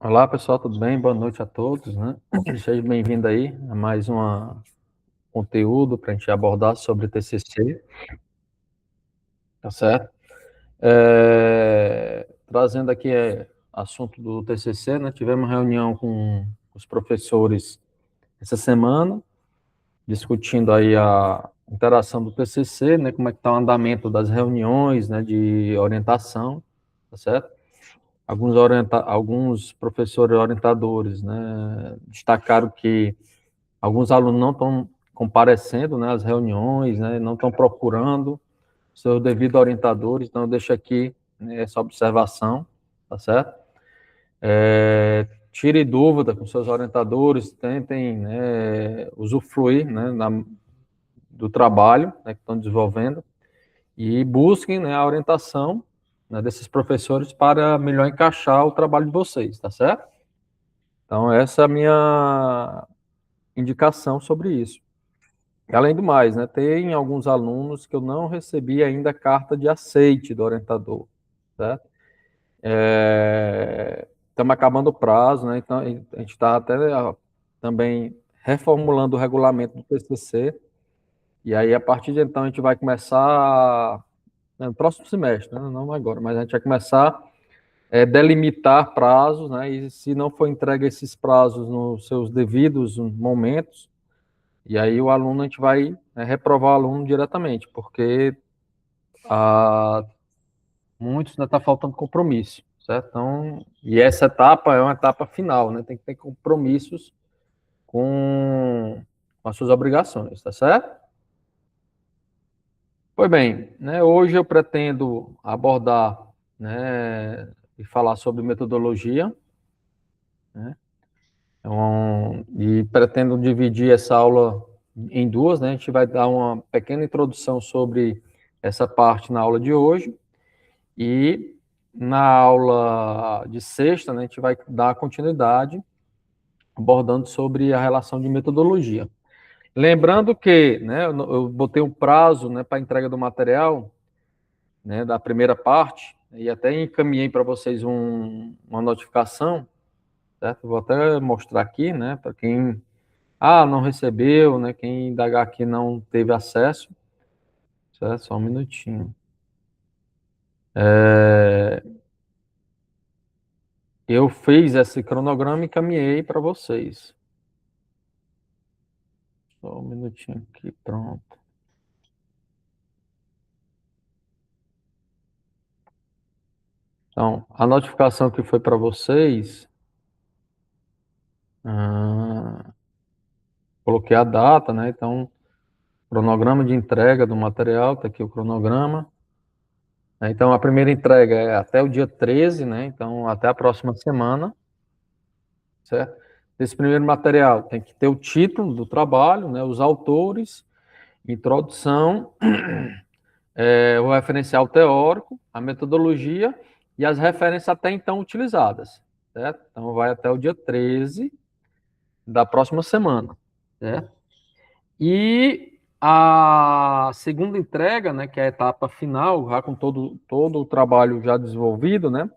Olá, pessoal, tudo bem? Boa noite a todos, né? Seja bem-vindo aí a mais um conteúdo para a gente abordar sobre o TCC, tá certo? Trazendo aqui assunto do TCC, né? Tivemos reunião com os professores essa semana, discutindo aí a interação do TCC, né? Como é que está o andamento das reuniões, né? De orientação, tá certo? Alguns professores orientadores, né? Destacaram que alguns alunos não estão comparecendo, né, às reuniões, né, não estão procurando seus devidos orientadores, então eu deixo aqui, né, essa observação, tá certo? Tire dúvida com seus orientadores, tentem, né, usufruir, né, do trabalho, né, que estão desenvolvendo e busquem, né, a orientação, né, desses professores para melhor encaixar o trabalho de vocês, tá certo? Então essa é a minha indicação sobre isso. Além do mais, né, tem alguns alunos que eu não recebi ainda carta de aceite do orientador, certo? Estamos acabando o prazo, né, então a gente está até também reformulando o regulamento do TCC, e aí a partir de então a gente vai começar, né, no próximo semestre, né, não agora, mas a gente vai começar a delimitar prazos, né, e se não for entregue esses prazos nos seus devidos momentos, e aí o aluno, a gente vai, né, reprovar o aluno diretamente, porque muitos ainda está faltando compromisso, certo? Então, e essa etapa é uma etapa final, né? Tem que ter compromissos com as suas obrigações, tá certo? Pois bem, né, hoje eu pretendo abordar, né, e falar sobre metodologia, né? E pretendo dividir essa aula em duas, né? A gente vai dar uma pequena introdução sobre essa parte na aula de hoje e na aula de sexta, né, a gente vai dar continuidade abordando sobre a relação de metodologia. Lembrando que, né, eu botei um prazo, né, para entrega do material, né, da primeira parte, e até encaminhei para vocês uma notificação, certo? Vou até mostrar aqui, né, para quem não recebeu, né, quem indagar aqui não teve acesso, certo? Só um minutinho. Eu fiz esse cronograma e encaminhei para vocês. Só um minutinho aqui, pronto. Então, a notificação que foi para vocês, coloquei a data, né? Então, cronograma de entrega do material, tá aqui o cronograma. Então, a primeira entrega é até o dia 13, né? Então, até a próxima semana, certo? Esse primeiro material tem que ter o título do trabalho, né? Os autores, introdução, o referencial teórico, a metodologia e as referências até então utilizadas, certo? Então, vai até o dia 13 da próxima semana, certo? E a segunda entrega, né, que é a etapa final, já com todo o trabalho já desenvolvido, né,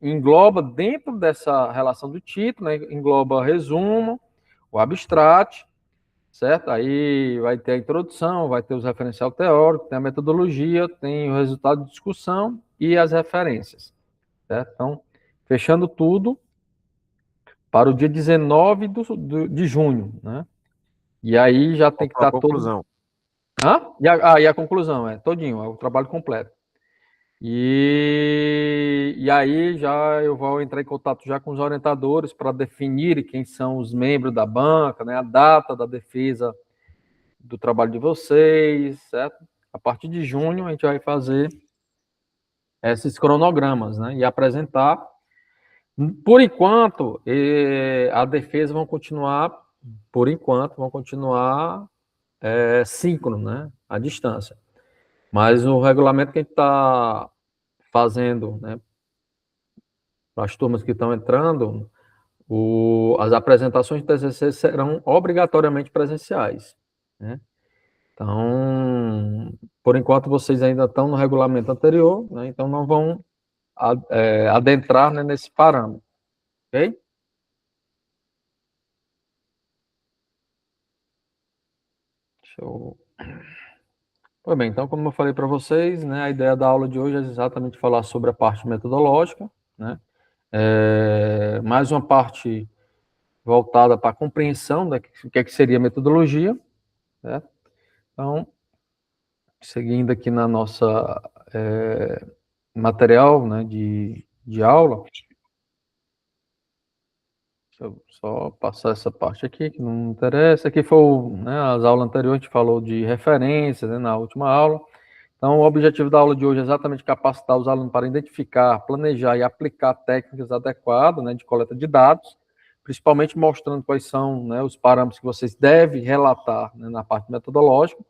engloba dentro dessa relação do título, né, engloba resumo, o abstract, certo? Aí vai ter a introdução, vai ter os referencial teórico, tem a metodologia, tem o resultado de discussão e as referências, certo? Então, fechando tudo para o dia 19 de junho, né? E aí já tem que A estar todo. conclusão. E a conclusão, todinho, é o trabalho completo. E aí já eu vou entrar em contato já com os orientadores para definir quem são os membros da banca, né? A data da defesa do trabalho de vocês, certo? A partir de junho a gente vai fazer esses cronogramas, né? E apresentar. Por enquanto, a defesa por enquanto, vão continuar síncrono, né? À distância. Mas o regulamento que a gente está fazendo, né? Para as turmas que estão entrando, as apresentações de TCC serão obrigatoriamente presenciais, né? Então, por enquanto, vocês ainda estão no regulamento anterior, né? Então não vão adentrar, né, nesse parâmetro, ok? Deixa eu... Pois bem, então, como eu falei para vocês, né, a ideia da aula de hoje é exatamente falar sobre a parte metodológica, né? Mais uma parte voltada para a compreensão do que é que seria metodologia, né? Então, seguindo aqui na nossa material, né, de aula, deixa eu só passar essa parte aqui, que não interessa. Aqui foi, né, as aulas anteriores, a gente falou de referências, né, na última aula. Então, o objetivo da aula de hoje é exatamente capacitar os alunos para identificar, planejar e aplicar técnicas adequadas, né, de coleta de dados, principalmente mostrando quais são, né, os parâmetros que vocês devem relatar, né, na parte metodológica.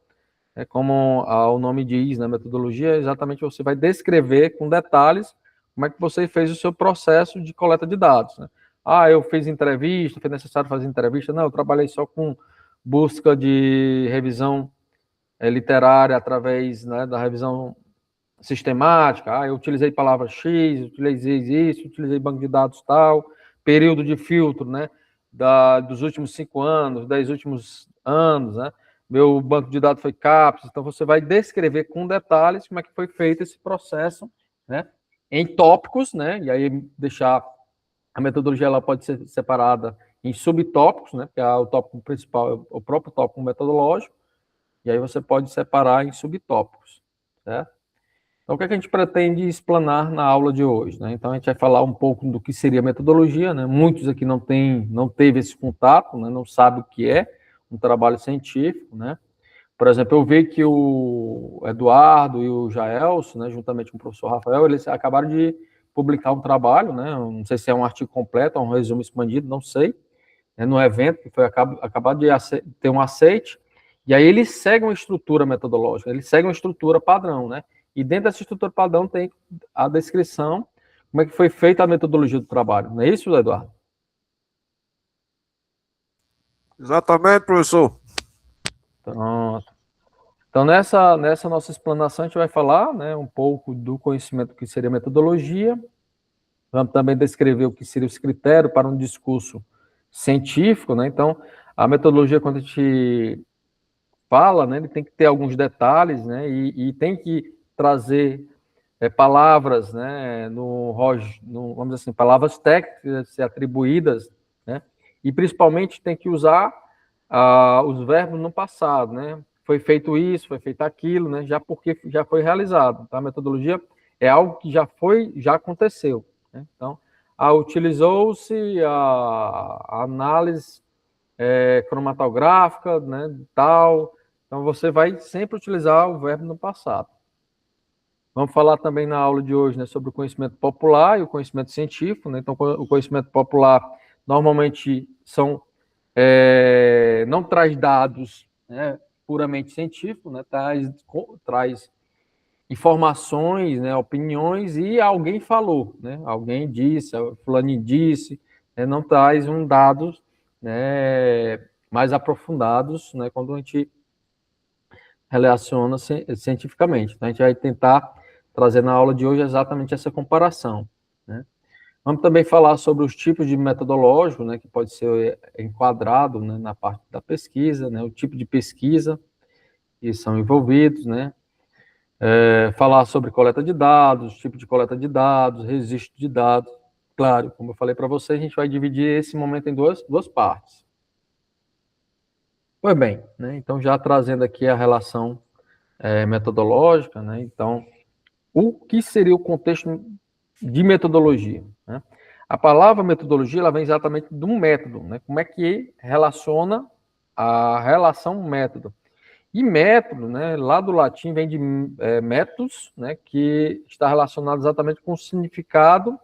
Como o nome diz, né, metodologia, exatamente você vai descrever com detalhes como é que você fez o seu processo de coleta de dados, né? Eu fiz entrevista, foi necessário fazer entrevista? Não, eu trabalhei só com busca de revisão literária através, né, da revisão sistemática. Eu utilizei palavra X, utilizei isso, utilizei banco de dados tal, período de filtro, né, dos últimos 5 anos, 10 últimos anos, né? Meu banco de dados foi CAPS, então você vai descrever com detalhes como é que foi feito esse processo, né, em tópicos, né, e aí deixar a metodologia, ela pode ser separada em subtópicos, né, porque o tópico principal é o próprio tópico metodológico, e aí você pode separar em subtópicos, certo? Então, o que é que a gente pretende explanar na aula de hoje, né? Então, a gente vai falar um pouco do que seria metodologia, né? Muitos aqui não teve esse contato, né? Não sabe o que é um trabalho científico, né? Por exemplo, eu vi que o Eduardo e o Jaelson, né, juntamente com o professor Rafael, eles acabaram de publicar um trabalho, né? Não sei se é um artigo completo, ou um resumo expandido, não sei, né, no evento, que foi acabado de ter um aceite, e aí eles seguem uma estrutura metodológica, eles seguem uma estrutura padrão, né? E dentro dessa estrutura padrão tem a descrição, como é que foi feita a metodologia do trabalho. Não é isso, Eduardo? Exatamente, professor. Pronto. Então, nessa nossa explanação, a gente vai falar, né, um pouco do conhecimento que seria metodologia, vamos também descrever o que seria os critérios para um discurso científico, né? Então, a metodologia, quando a gente fala, né, ele tem que ter alguns detalhes, né, e tem que trazer palavras, né, vamos dizer assim, palavras técnicas ser atribuídas, né, e principalmente tem que usar os verbos no passado, né, foi feito isso, foi feito aquilo, né, já porque já foi realizado, tá? A metodologia é algo que já aconteceu, né? Então, utilizou-se a análise cromatográfica, né, tal. Então, você vai sempre utilizar o verbo no passado. Vamos falar também na aula de hoje, né, sobre o conhecimento popular e o conhecimento científico, né? Então, o conhecimento popular normalmente não traz dados, né, puramente científicos, né, traz informações, né, opiniões e alguém falou, né, alguém disse, fulano disse, né, não traz dados, né, mais aprofundados, né, quando a gente relaciona cientificamente. Então, a gente vai tentar trazer na aula de hoje exatamente essa comparação, né. Vamos também falar sobre os tipos de metodológico, né, que pode ser enquadrado, né, na parte da pesquisa, né, o tipo de pesquisa que são envolvidos, né, falar sobre coleta de dados, tipo de coleta de dados, registro de dados. Claro, como eu falei para vocês, a gente vai dividir esse momento em duas partes. Pois bem, né, então já trazendo aqui a relação metodológica, né, então, o que seria o contexto de metodologia, né? A palavra metodologia, ela vem exatamente de um método, né? Como é que relaciona a relação método. E método, né, lá do latim vem de métodos, né, que está relacionado exatamente com o significado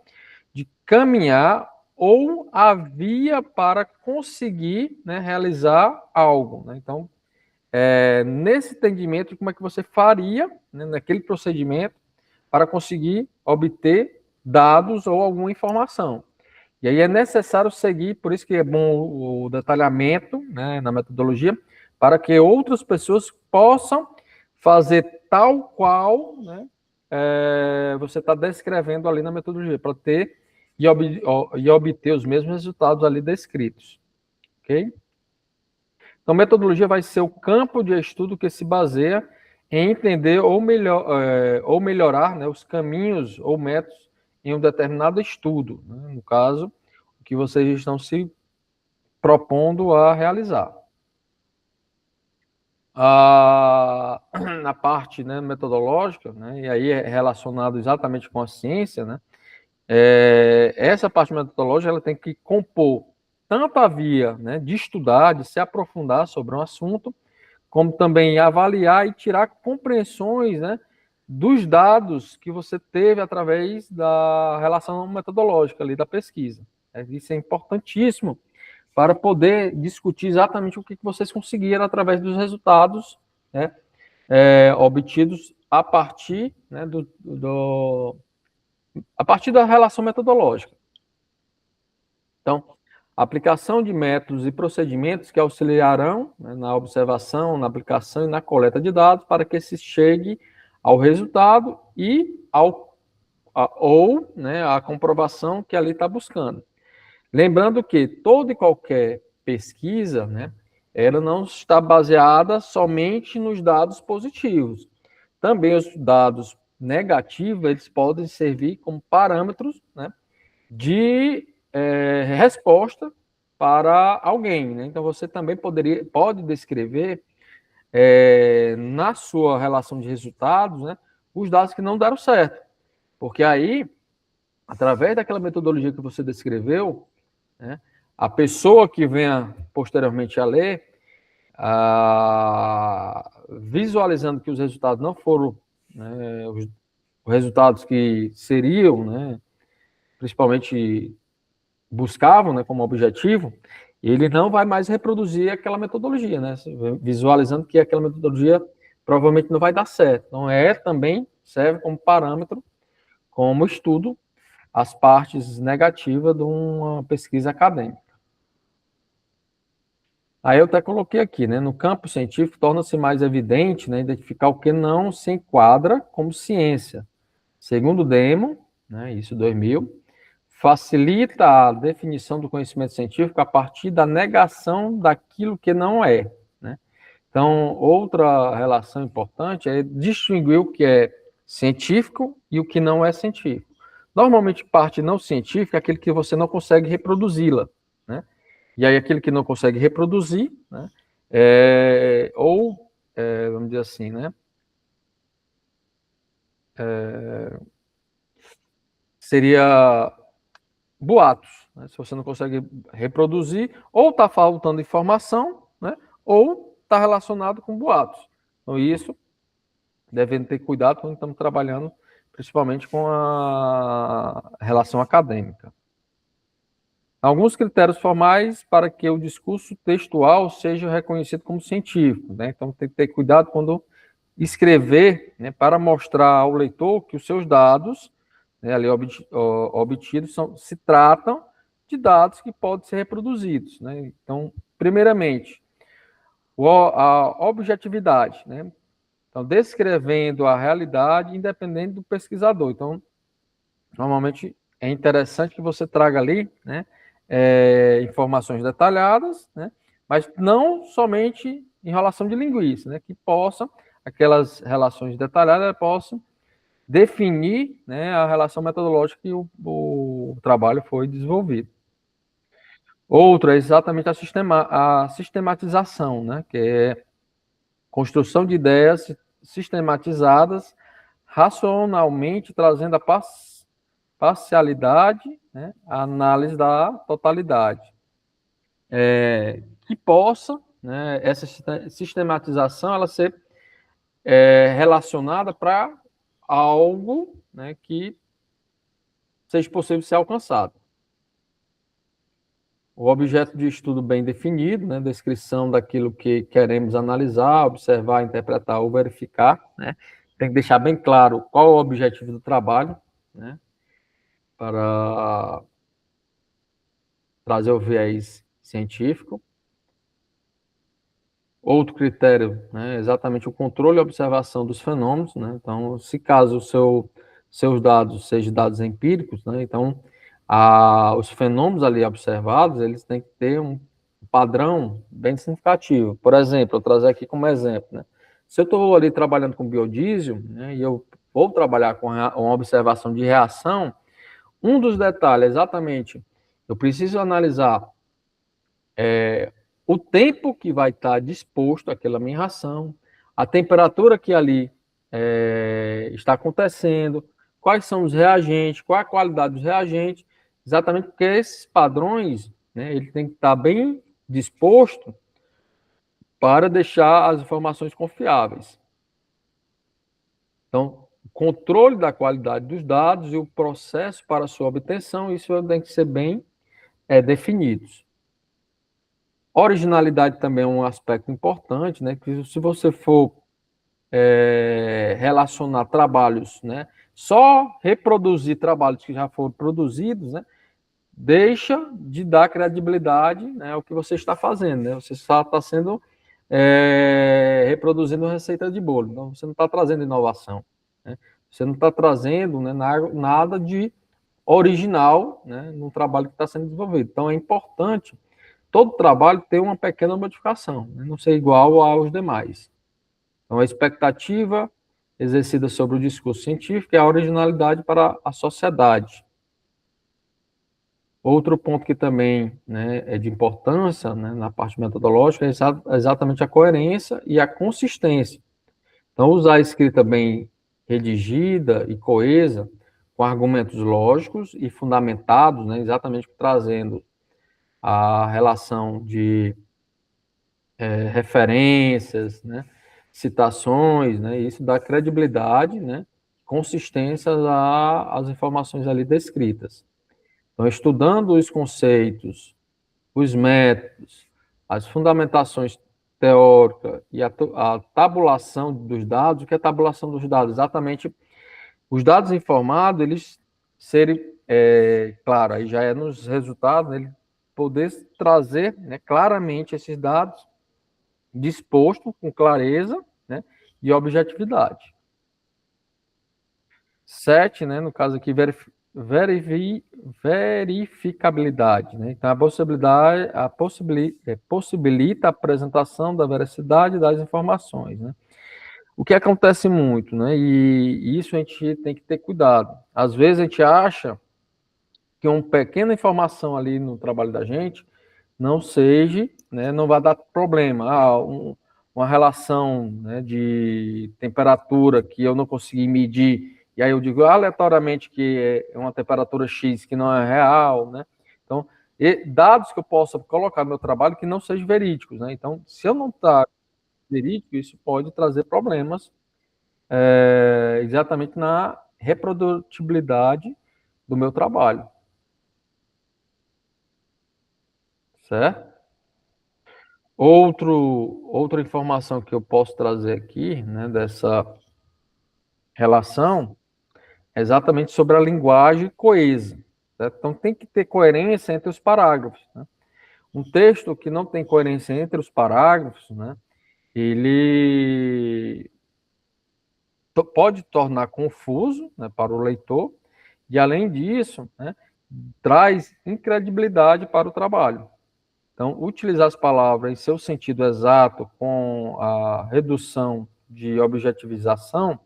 de caminhar ou a via para conseguir, né, realizar algo, né? Então, nesse entendimento, como é que você faria, né, naquele procedimento para conseguir obter dados ou alguma informação. E aí é necessário seguir, por isso que é bom o detalhamento, né, na metodologia, para que outras pessoas possam fazer tal qual, né, você está descrevendo ali na metodologia, para ter e obter os mesmos resultados ali descritos. Ok? Então, metodologia vai ser o campo de estudo que se baseia em entender ou melhorar, né, os caminhos ou métodos em um determinado estudo, né, no caso, o que vocês estão se propondo a realizar. Na parte, né, metodológica, né, e aí é relacionado exatamente com a ciência, né, essa parte metodológica ela tem que compor tanto a via, né, de estudar, de se aprofundar sobre um assunto, como também avaliar e tirar compreensões, né, dos dados que você teve através da relação metodológica ali da pesquisa. Isso é importantíssimo para poder discutir exatamente o que vocês conseguiram através dos resultados, né, obtidos a partir, né, a partir da relação metodológica. Então, a aplicação de métodos e procedimentos que auxiliarão, né, na observação, na aplicação e na coleta de dados para que se chegue ao resultado e ou, né, a comprovação que ali está buscando. Lembrando que toda e qualquer pesquisa, né, ela não está baseada somente nos dados positivos. Também os dados negativos, eles podem servir como parâmetros, né, de resposta para alguém. Né? Então, você também pode descrever na sua relação de resultados, né, os dados que não deram certo. Porque aí, através daquela metodologia que você descreveu, né, a pessoa que venha posteriormente a ler, visualizando que os resultados não foram, né, os resultados que seriam, né, principalmente buscavam, né, como objetivo, ele não vai mais reproduzir aquela metodologia, né, visualizando que aquela metodologia provavelmente não vai dar certo. Então, também serve como parâmetro, como estudo, as partes negativas de uma pesquisa acadêmica. Aí eu até coloquei aqui, né, no campo científico torna-se mais evidente, né, identificar o que não se enquadra como ciência. Segundo Demo, né, isso 2000, facilita a definição do conhecimento científico a partir da negação daquilo que não é. Né? Então, outra relação importante é distinguir o que é científico e o que não é científico. Normalmente, parte não científica é aquele que você não consegue reproduzi-la. Né? E aí, aquele que não consegue reproduzir, né? Vamos dizer assim, né? Seria boatos. Né? Se você não consegue reproduzir, ou está faltando informação, né? Ou está relacionado com boatos. Então, isso, devendo ter cuidado quando estamos trabalhando, principalmente com a relação acadêmica. Alguns critérios formais para que o discurso textual seja reconhecido como científico. Né? Então, tem que ter cuidado quando escrever, né, para mostrar ao leitor que os seus dados, né, ali obtidos se tratam de dados que podem ser reproduzidos. Né? Então, primeiramente, a objetividade. Né? Então, descrevendo a realidade independente do pesquisador. Então, normalmente é interessante que você traga ali, né, informações detalhadas, né, mas não somente em relação de linguiça, né, que possam, aquelas relações detalhadas possam definir, né, a relação metodológica que o trabalho foi desenvolvido. Outro é exatamente a sistematização, né, que é construção de ideias sistematizadas racionalmente, trazendo a parcialidade, né, a análise da totalidade. Que possa, né, essa sistematização ela ser relacionada para algo, né, que seja possível ser alcançado. O objeto de estudo bem definido, né, descrição daquilo que queremos analisar, observar, interpretar ou verificar, né, tem que deixar bem claro qual é o objetivo do trabalho, né, para trazer o viés científico. Outro critério, né, é exatamente o controle e observação dos fenômenos, né? Então, se caso seus dados sejam dados empíricos, né? Então, os fenômenos ali observados, eles têm que ter um padrão bem significativo. Por exemplo, eu trazer aqui como exemplo, né? Se eu estou ali trabalhando com biodiesel, né, e eu vou trabalhar com uma observação de reação, um dos detalhes é exatamente, eu preciso analisar o tempo que vai estar disposto aquela minha ração, a temperatura que ali está acontecendo, quais são os reagentes, qual a qualidade dos reagentes, exatamente porque esses padrões, né, ele tem que estar bem disposto para deixar as informações confiáveis. Então, o controle da qualidade dos dados e o processo para sua obtenção, isso tem que ser bem definidos. Originalidade também é um aspecto importante, né? Que se você for relacionar trabalhos, né? Só reproduzir trabalhos que já foram produzidos, né? Deixa de dar credibilidade, né, ao que você está fazendo, né? Você só está sendo reproduzindo receita de bolo, então você não está trazendo inovação, né? Você não está trazendo, né, nada de original, né, no trabalho que está sendo desenvolvido. Então é importante todo trabalho ter uma pequena modificação, né, não ser igual aos demais. Então a expectativa exercida sobre o discurso científico é a originalidade para a sociedade. Outro ponto que também, né, é de importância, né, na parte metodológica é exatamente a coerência e a consistência. Então, usar a escrita bem redigida e coesa, com argumentos lógicos e fundamentados, né, exatamente trazendo a relação de referências, né, citações, né, isso dá credibilidade, né, consistência às informações ali descritas. Então, estudando os conceitos, os métodos, as fundamentações teóricas e a tabulação dos dados. O que é a tabulação dos dados? Exatamente os dados informados, eles serem, claro, aí já é nos resultados, né, ele poder trazer, né, claramente esses dados disposto com clareza, né, e objetividade. 7, né, no caso aqui, verificabilidade, né? Então, possibilita a apresentação da veracidade das informações, né? O que acontece muito, né? E isso a gente tem que ter cuidado. Às vezes a gente acha que uma pequena informação ali no trabalho da gente não seja, né, não vai dar problema. Uma relação, né, de temperatura que eu não consegui medir, e aí eu digo aleatoriamente que é uma temperatura X que não é real, né? Então, dados que eu possa colocar no meu trabalho que não sejam verídicos, né? Então, se eu não estar verídico, isso pode trazer problemas exatamente na reprodutibilidade do meu trabalho, certo? Outra informação que eu posso trazer aqui, né, dessa relação, é exatamente sobre a linguagem coesa, certo? Então, tem que ter coerência entre os parágrafos, né? Um texto que não tem coerência entre os parágrafos, né, ele pode tornar confuso, né, para o leitor, e, além disso, né, traz incredibilidade para o trabalho. Então, utilizar as palavras em seu sentido exato, com a redução de objetivização,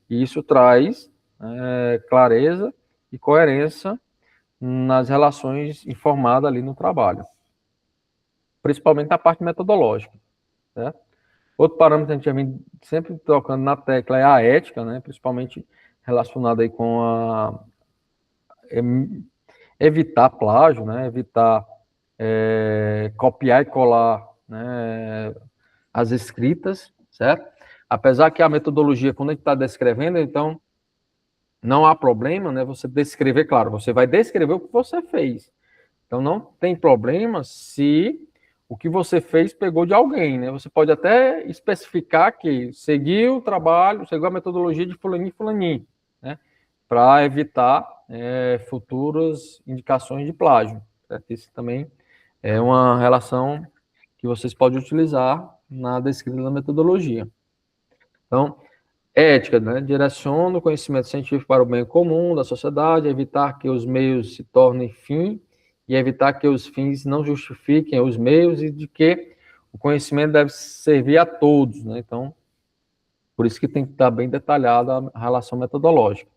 isso traz clareza e coerência nas relações informadas ali no trabalho, principalmente na parte metodológica, né? Outro parâmetro que a gente vem sempre tocando na tecla é a ética, né? Principalmente relacionada aí com evitar plágio, né? Evitar copiar e colar, né, as escritas, certo? Apesar que a metodologia, quando a gente está descrevendo, então, não há problema, né, você descrever, claro, você vai descrever o que você fez. Então, não tem problema se o que você fez pegou de alguém, né? Você pode até especificar que seguiu o trabalho, seguiu a metodologia de fulaninho e fulaninho, né? Para evitar futuras indicações de plágio, certo? Isso também é uma relação que vocês podem utilizar na descrita da metodologia. Então, ética, né? Direciona o conhecimento científico para o bem comum da sociedade, evitar que os meios se tornem fim e evitar que os fins não justifiquem os meios e de que o conhecimento deve servir a todos, né? Então, por isso que tem que estar bem detalhada a relação metodológica.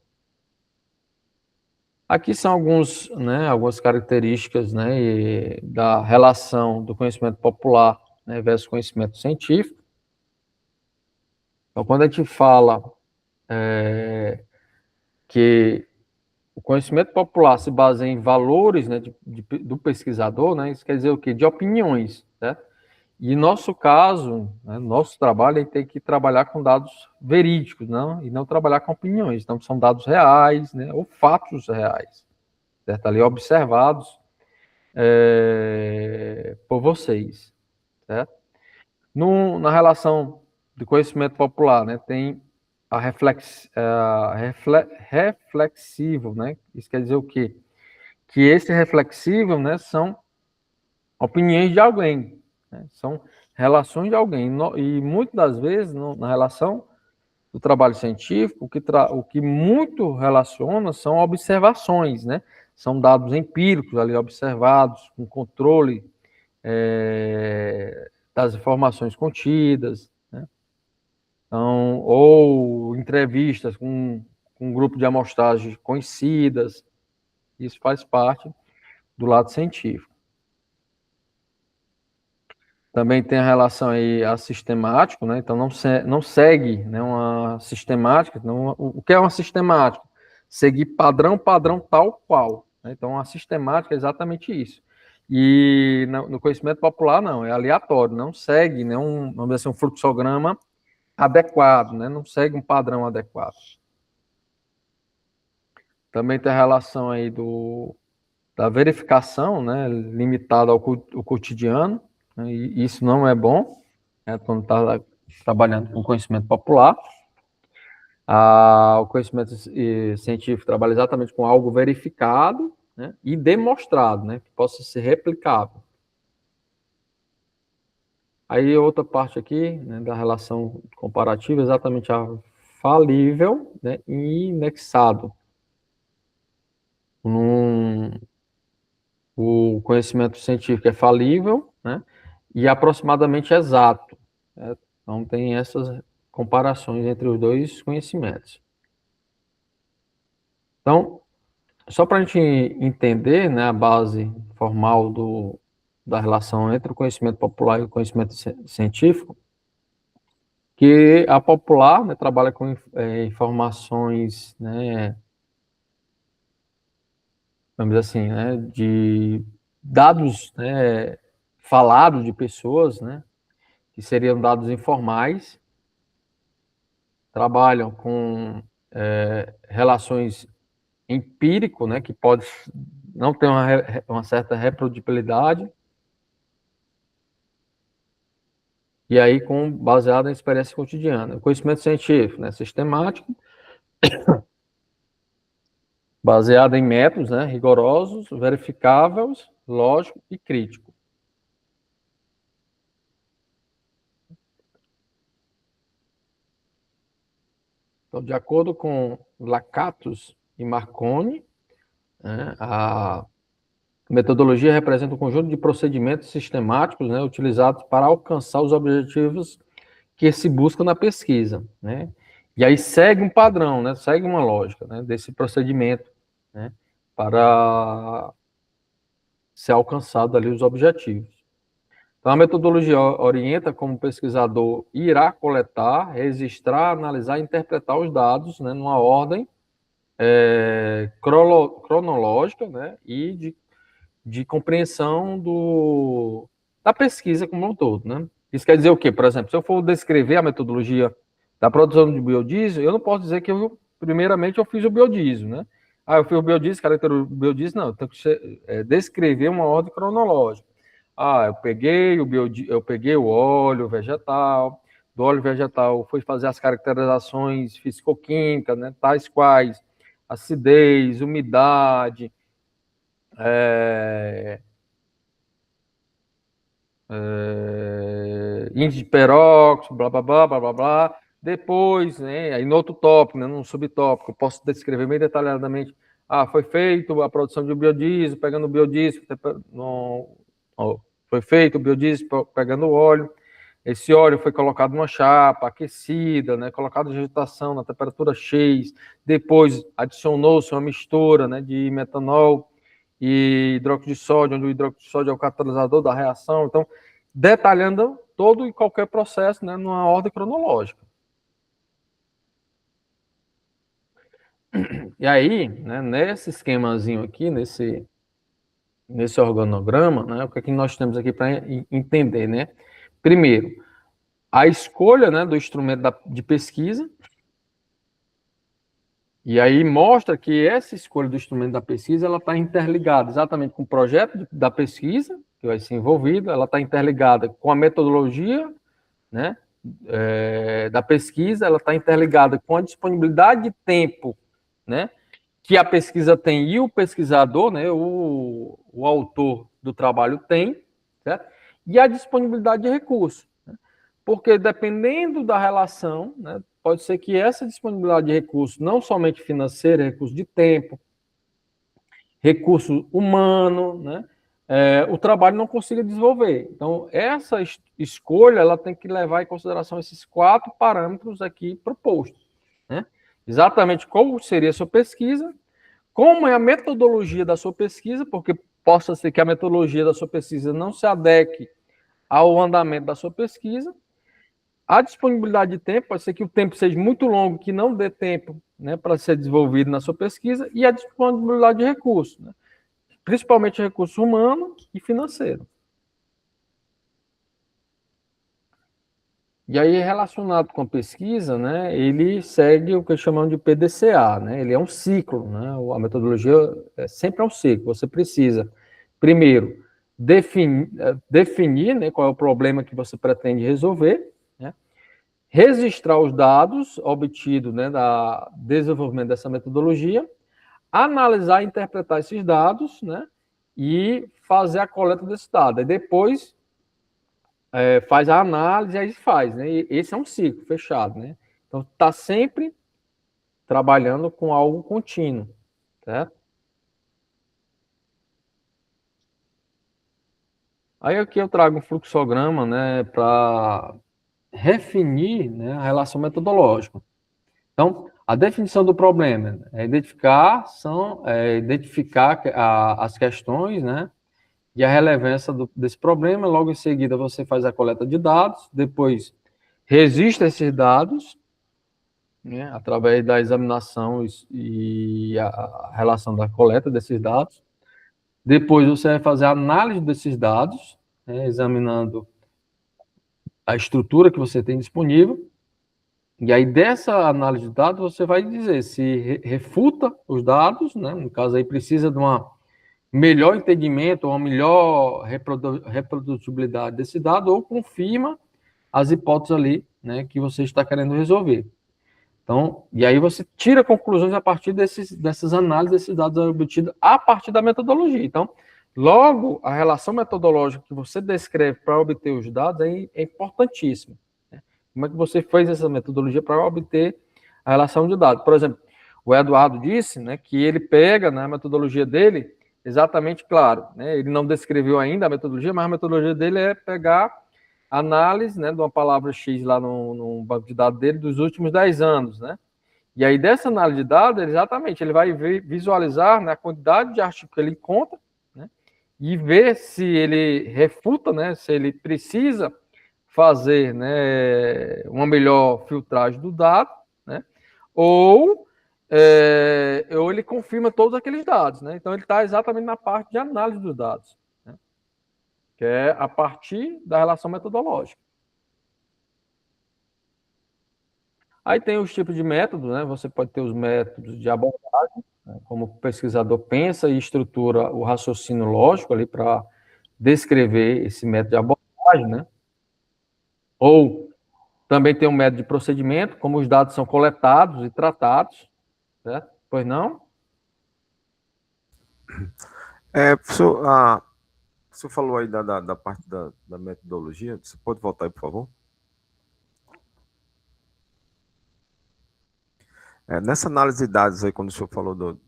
Aqui são algumas características, né, da relação do conhecimento popular, né, versus conhecimento científico. Então, quando a gente fala que o conhecimento popular se baseia em valores, né, do pesquisador, né, isso quer dizer o quê? De opiniões, né? E nosso caso, né, nosso trabalho é ter que trabalhar com dados verídicos, não? E não trabalhar com opiniões. Então, são dados reais, né, ou fatos reais, certo? Ali observados por vocês, certo? Na relação do conhecimento popular, né, tem a reflexivo, né? Isso quer dizer o quê? Que esse reflexivo, né, são opiniões de alguém, né? São relações de alguém. E muitas das vezes, na relação do trabalho científico, o que muito relaciona são observações, né? São dados empíricos ali observados, com controle das informações contidas, né? Então, ou entrevistas com um grupo de amostragem conhecidas, isso faz parte do lado científico. Também tem a relação aí a sistemático, né? Então não segue, né, uma sistemática. Não, o que é uma sistemática? Seguir padrão tal qual, né? Então a sistemática é exatamente isso. E no conhecimento popular não, é aleatório, não segue, né, vamos dizer assim, um fluxograma adequado, né? Não segue um padrão adequado. Também tem a relação aí da verificação, né, limitada ao cotidiano, né, e isso não é bom, né, quando está trabalhando com conhecimento popular. O conhecimento científico trabalha exatamente com algo verificado, né, e demonstrado, né, que possa ser replicável. Aí outra parte aqui, né, da relação comparativa, exatamente a falível, né, e indexado. O conhecimento científico é falível, né, e aproximadamente exato, né? Então tem essas comparações entre os dois conhecimentos. Então, só para a gente entender, né, a base formal da relação entre o conhecimento popular e o conhecimento científico, que a popular, né, trabalha com informações, né, vamos dizer assim, né, de dados, né, falados de pessoas, né, que seriam dados informais, trabalham com relações empírico, né, que pode não ter uma certa reprodutibilidade, e aí baseado em experiência cotidiana. O conhecimento científico, né, sistemático, baseado em métodos, né, rigorosos, verificáveis, lógico e crítico. Então, de acordo com Lakatos e Marconi, né, a metodologia representa um conjunto de procedimentos sistemáticos, né, utilizados para alcançar os objetivos que se busca na pesquisa, né? E aí segue um padrão, né? Segue uma lógica, né, desse procedimento, né, para ser alcançado ali os objetivos. Então, a metodologia orienta como o pesquisador irá coletar, registrar, analisar e interpretar os dados, né, numa ordem cronológica, né, e de compreensão da pesquisa como um todo, né? Isso quer dizer o quê? Por exemplo, se eu for descrever a metodologia da produção de biodiesel, eu não posso dizer que primeiramente eu fiz o biodiesel, né? Eu fiz o biodiesel, caracterizou o biodiesel, não, eu tenho que descrever uma ordem cronológica. Eu peguei o óleo vegetal, do óleo vegetal fui fazer as caracterizações físico-químicas, né, tais quais acidez, umidade, índice de peróxido, blá, blá, blá, blá, blá, blá. Depois, né, aí no outro tópico, né, num subtópico, eu posso descrever bem detalhadamente. Foi feito a produção de biodiesel, pegando o biodiesel, foi feito o biodiesel pegando o óleo. Esse óleo foi colocado numa chapa aquecida, né, colocado em agitação na temperatura X. Depois adicionou-se uma mistura, né, de metanol e hidróxido de sódio, onde o hidróxido de sódio é o catalisador da reação. Então, detalhando todo e qualquer processo, né, numa ordem cronológica. E aí, né, nesse esquemazinho aqui, nesse organograma, né, o que é que nós temos aqui para entender, né? Primeiro, a escolha, né, do instrumento de pesquisa. E aí mostra que essa escolha do instrumento da pesquisa, ela está interligada exatamente com o projeto da pesquisa, que vai ser envolvido, ela está interligada com a metodologia, né, da pesquisa, ela está interligada com a disponibilidade de tempo, né, que a pesquisa tem e o pesquisador, né, o autor do trabalho tem, certo? E a disponibilidade de recursos, né? Porque dependendo da relação, né, pode ser que essa disponibilidade de recursos, não somente financeiro, recurso de tempo, recurso humano, né, o trabalho não consiga desenvolver. Então, essa escolha, ela tem que levar em consideração esses 4 parâmetros aqui propostos, né? Exatamente como seria a sua pesquisa, como é a metodologia da sua pesquisa, porque possa ser que a metodologia da sua pesquisa não se adeque ao andamento da sua pesquisa. A disponibilidade de tempo, pode ser que o tempo seja muito longo, que não dê tempo, né, para ser desenvolvido na sua pesquisa, e a disponibilidade de recursos, né, principalmente recurso humano e financeiro. E aí, relacionado com a pesquisa, né, ele segue o que chamamos de PDCA, né, ele é um ciclo, né, a metodologia sempre é um ciclo. Você precisa, primeiro, definir, né, qual é o problema que você pretende resolver, né, registrar os dados obtidos, né, da desenvolvimento dessa metodologia, analisar e interpretar esses dados, né, e fazer a coleta desses dados. Aí depois faz a análise, aí faz, né? E esse é um ciclo fechado, né? Então está sempre trabalhando com algo contínuo, certo? Aí aqui eu trago um fluxograma, né, para definir, né, a relação metodológica. Então, a definição do problema é identificar as questões, né, e a relevância desse problema. Logo em seguida, você faz a coleta de dados, depois registra esses dados, né, através da examinação e a relação da coleta desses dados. Depois, você vai fazer a análise desses dados, né, examinando a estrutura que você tem disponível. E aí, dessa análise de dados, você vai dizer se refuta os dados, né? No caso aí, precisa de um melhor entendimento, uma melhor reprodutibilidade desse dado, ou confirma as hipóteses ali, né, que você está querendo resolver. Então, e aí você tira conclusões a partir dessas análises, desses dados obtidos a partir da metodologia. Então, logo, a relação metodológica que você descreve para obter os dados é importantíssima. Como é que você fez essa metodologia para obter a relação de dados? Por exemplo, o Eduardo disse, né, que ele pega na metodologia dele, exatamente, claro, né, ele não descreveu ainda a metodologia, mas a metodologia dele é pegar análise, né, de uma palavra X lá no banco de dados dele dos últimos 10 anos, né? E aí, dessa análise de dados, exatamente, ele vai visualizar, né, a quantidade de artigos que ele encontra, né, e ver se ele refuta, né, se ele precisa fazer, né, uma melhor filtragem do dado, né, ou ele confirma todos aqueles dados, né? Então ele está exatamente na parte de análise dos dados, né, que é a partir da relação metodológica. Aí tem os tipos de métodos, né? Você pode ter os métodos de abordagem, né, como o pesquisador pensa e estrutura o raciocínio lógico ali para descrever esse método de abordagem, né? Ou também tem um método de procedimento, como os dados são coletados e tratados, certo? Pois não? Professor, Você falou aí da parte da metodologia. Você pode voltar aí, por favor? Nessa análise de dados aí, quando o senhor falou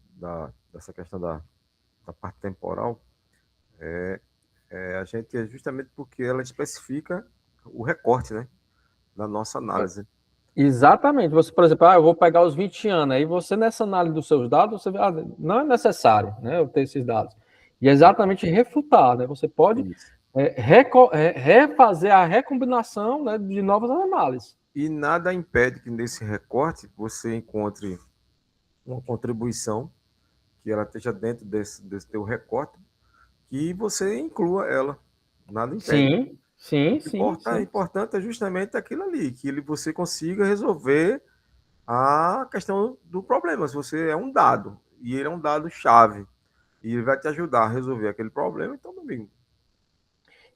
dessa questão da parte temporal, a gente é justamente porque ela especifica o recorte, né, da nossa análise. Exatamente. Você, por exemplo, eu vou pegar os 20 anos, aí você, nessa análise dos seus dados, você vê, não é necessário, né, eu ter esses dados. E é exatamente refutar, né? Você pode refazer a recombinação, né, de novas análises. E nada impede que nesse recorte você encontre uma contribuição que ela esteja dentro desse teu recorte, que você inclua ela. Nada impede. Sim, sim, sim, sim. Importante é justamente aquilo ali, que você consiga resolver a questão do problema. Se você é um dado, e ele é um dado chave, e ele vai te ajudar a resolver aquele problema, então, meu amigo.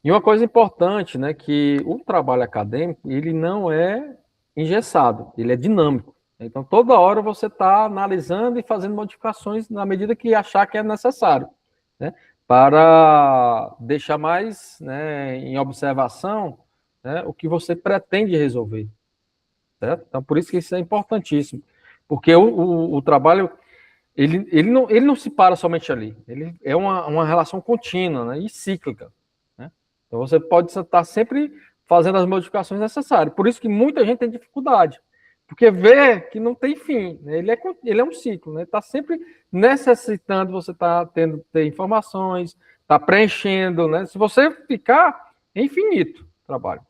E uma coisa importante, né, que o trabalho acadêmico, ele não é engessado, ele é dinâmico. Então, toda hora você está analisando e fazendo modificações na medida que achar que é necessário, né, para deixar mais, né, em observação, né, o que você pretende resolver. Certo? Então, por isso que isso é importantíssimo. Porque o trabalho, ele não se para somente ali. Ele é uma relação contínua, né, e cíclica. Né? Então, você pode estar sempre fazendo as modificações necessárias. Por isso que muita gente tem dificuldade. Porque vê que não tem fim. Né? Ele é um ciclo. Está, né? Sempre necessitando, você está ter informações, está preenchendo. Né? Se você ficar, é infinito o trabalho.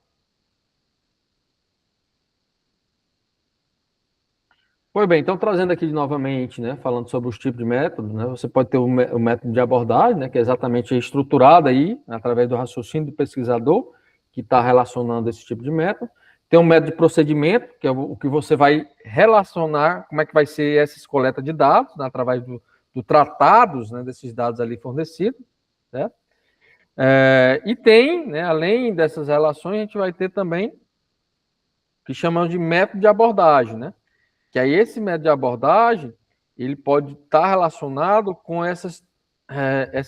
Pois bem, então trazendo aqui novamente, né, falando sobre os tipos de métodos, né, você pode ter o método de abordagem, né, que é exatamente estruturado aí, através do raciocínio do pesquisador, que está relacionando esse tipo de método. Tem um método de procedimento, que é o que você vai relacionar, como é que vai ser essa coleta de dados, né, através do tratados, né, desses dados ali fornecidos, né? E tem, né, além dessas relações, a gente vai ter também o que chamamos de método de abordagem, né? Que aí esse método de abordagem, ele pode estar relacionado com essas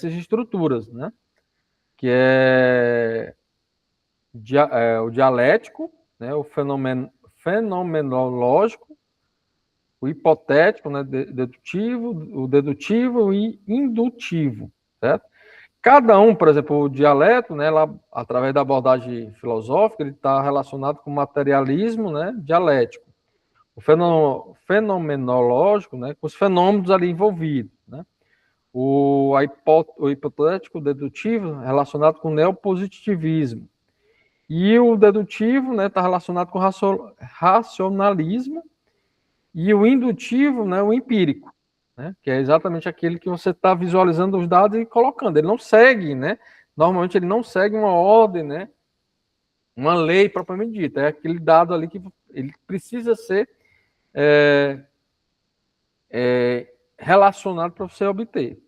estruturas, né? Que é, o dialético, né? O fenomenológico, o hipotético, né? O dedutivo e indutivo, certo? Cada um, por exemplo, o dialeto, né? Lá, através da abordagem filosófica, ele está relacionado com o materialismo, né? Dialético. O fenomenológico, né, com os fenômenos ali envolvidos, né? O hipotético dedutivo relacionado com o neopositivismo. E o dedutivo, né, está relacionado com o racionalismo. E o indutivo, né, o empírico, né, que é exatamente aquele que você está visualizando os dados e colocando. Ele não segue, né? Normalmente ele não segue uma ordem, né? Uma lei propriamente dita. É aquele dado ali que ele precisa ser relacionado para você obter.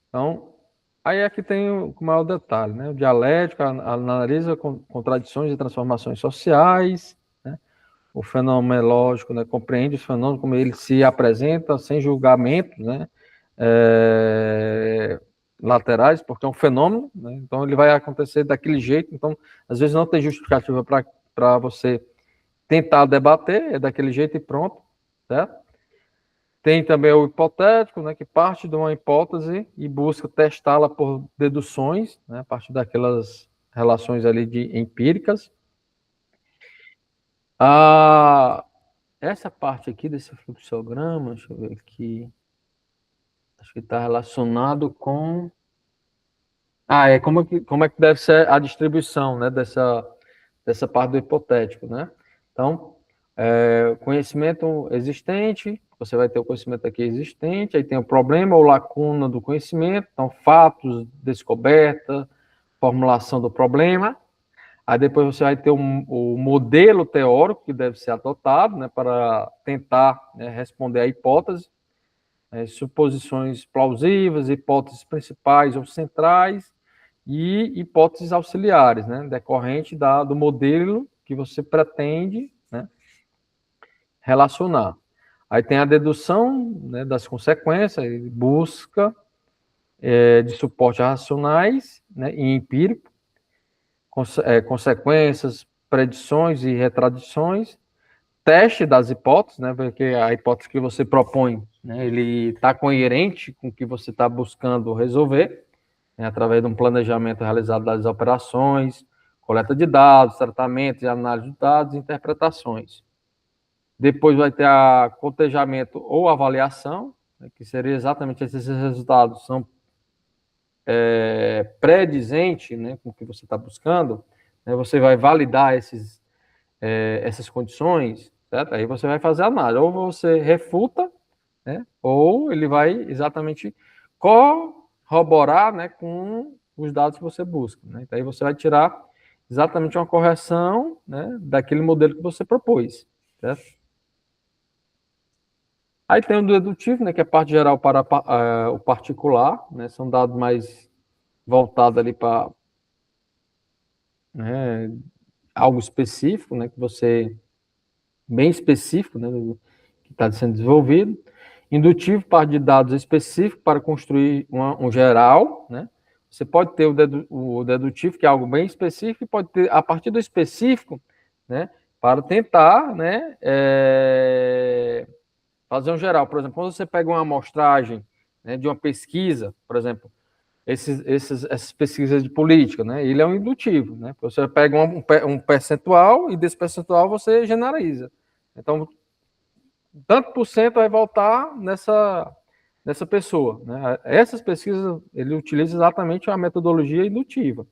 Então, aí aqui tem o maior detalhe, né? O dialético analisa contradições e transformações sociais, né? O fenomenológico, né, compreende os fenômenos como ele se apresenta sem julgamentos, né? Laterais, porque é um fenômeno, né? Então ele vai acontecer daquele jeito, então às vezes não tem justificativa para você tentar debater, é daquele jeito e pronto, certo? Tem também o hipotético, né, que parte de uma hipótese e busca testá-la por deduções, né, a partir daquelas relações ali empíricas. Essa parte aqui desse fluxograma, deixa eu ver aqui, acho que está relacionado com... como é que deve ser a distribuição, né, dessa parte do hipotético, né? Então, conhecimento existente, você vai ter o conhecimento aqui existente, aí tem o problema ou lacuna do conhecimento, então fatos, descoberta, formulação do problema, aí depois você vai ter o modelo teórico que deve ser adotado, né, para tentar, né, responder à hipótese, suposições plausíveis, hipóteses principais ou centrais e hipóteses auxiliares, né, decorrente do modelo que você pretende, né, relacionar. Aí tem a dedução, né, das consequências, ele busca de suporte racionais, né, e empírico, consequências, predições e retradições, teste das hipóteses, né, porque a hipótese que você propõe, né, ele está coerente com o que você está buscando resolver, né, através de um planejamento realizado das operações, coleta de dados, tratamento e análise de dados, interpretações. Depois vai ter a cotejamento ou avaliação, né, que seria exatamente esses resultados são pré-dizente, né, com o que você está buscando, né, você vai validar essas condições, certo? Aí você vai fazer a análise, ou você refuta, né, ou ele vai exatamente corroborar, né, com os dados que você busca, né? Então, aí você vai tirar exatamente uma correção, né, daquele modelo que você propôs, certo? Aí tem o dedutivo, né, que é parte geral para o particular, né, são dados mais voltados ali para, né, algo específico, né, que você bem específico, né, que está sendo desenvolvido. Indutivo, parte de dados específicos para construir um geral, né? Você pode ter o dedutivo, que é algo bem específico, e pode ter, a partir do específico, né, para tentar, né, fazer um geral. Por exemplo, quando você pega uma amostragem, né, de uma pesquisa, por exemplo, essas pesquisas de política, né? Ele é um indutivo, né? Você pega um percentual e desse percentual você generaliza. Então, tanto por cento vai voltar nessa pessoa, né? Essas pesquisas, ele utiliza exatamente a metodologia indutiva.